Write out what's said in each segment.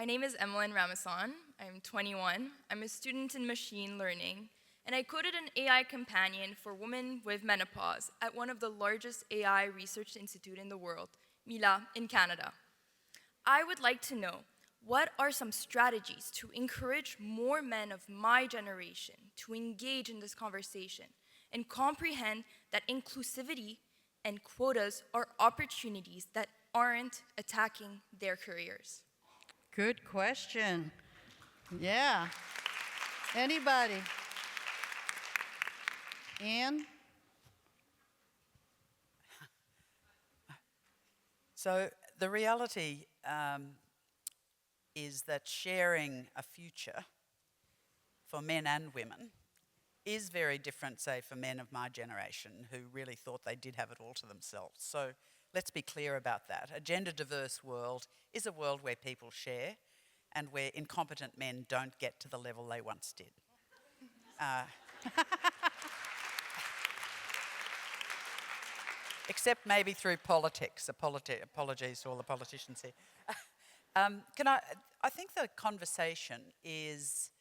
My name is Emmeline Ramasan. I'm 21. I'm a student in machine learning, and I coded an AI companion for women with menopause at one of the largest AI research institutes in the world, Mila, in Canada. I would like to know, what are some strategies to encourage more men of my generation to engage in this conversation and comprehend that inclusivity and quotas are opportunities that aren't attacking their careers? Good question. Yeah. Anybody? Anne? So the reality is that sharing a future for men and women is very different, say, for men of my generation who really thought they did have it all to themselves. So let's be clear about that. A gender-diverse world is a world where people share and where incompetent men don't get to the level they once did. Except maybe through politics. Apologies to all the politicians here. I think the conversation is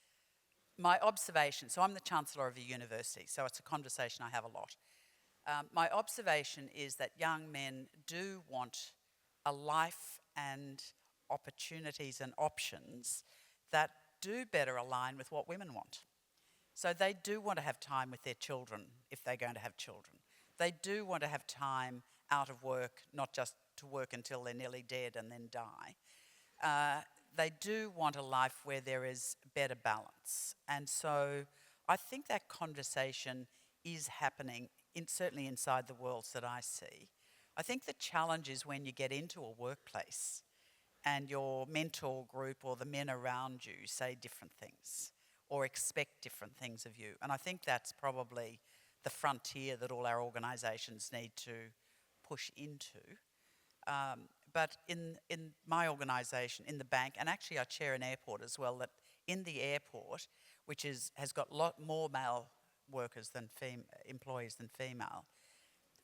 my observation. So I'm the Chancellor of a university, so it's a conversation I have a lot. My observation is that young men do want a life and opportunities and options that do better align with what women want. So they do want to have time with their children if they're going to have children. They do want to have time out of work, not just to work until they're nearly dead and then die. They do want a life where there is better balance. And so I think that conversation is happening, certainly inside the worlds that I see. I think the challenge is when you get into a workplace and your mentor group or the men around you say different things or expect different things of you. And I think that's probably the frontier that all our organisations need to push into. But in my organisation, in the bank, and actually I chair an airport as well, that in the airport, which has got a lot more male workers than employees than female,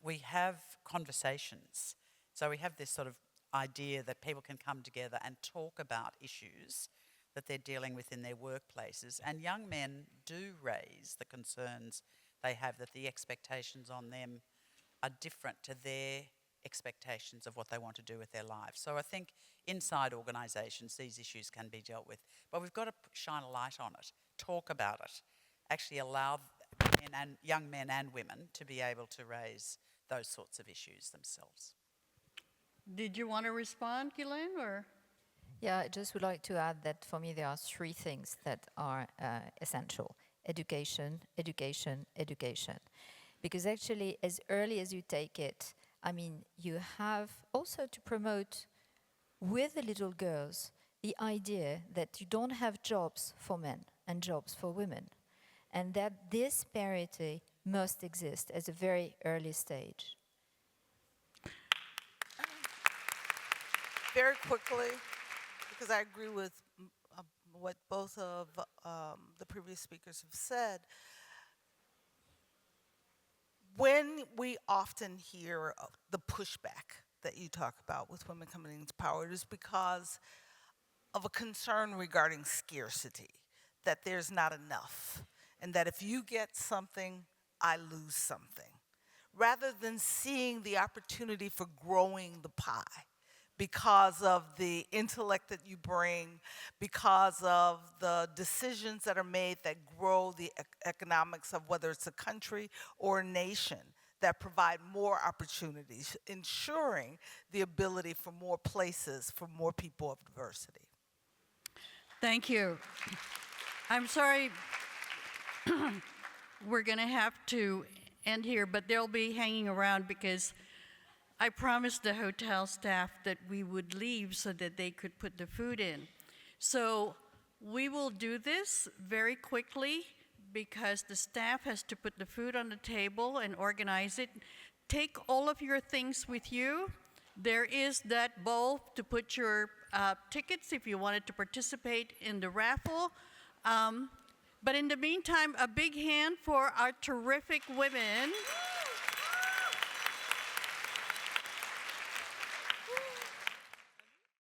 we have conversations. So we have this sort of idea that people can come together and talk about issues that they're dealing with in their workplaces. And young men do raise the concerns they have that the expectations on them are different to their expectations of what they want to do with their lives. So I think inside organisations these issues can be dealt with. But we've got to shine a light on it, talk about it, actually allow young men and women to be able to raise those sorts of issues themselves. Did you want to respond, Guylaine, or? Yeah, I just would like to add that for me there are three things that are essential. Education, education, education. Because actually, as early as you take it, I mean, you have also to promote with the little girls the idea that you don't have jobs for men and jobs for women, and that this parity must exist at a very early stage. Very quickly, because I agree with what both of the previous speakers have said. When we often hear the pushback that you talk about with women coming into power, it is because of a concern regarding scarcity, that there's not enough, and that if you get something, I lose something, rather than seeing the opportunity for growing the pie because of the intellect that you bring, because of the decisions that are made that grow the economics of whether it's a country or a nation, that provide more opportunities, ensuring the ability for more places, for more people of diversity. Thank you. I'm sorry, we're going to have to end here, but they'll be hanging around because I promised the hotel staff that we would leave so that they could put the food in. So we will do this very quickly because the staff has to put the food on the table and organize it. Take all of your things with you. There is that bowl to put your tickets if you wanted to participate in the raffle. But in the meantime, a big hand for our terrific women.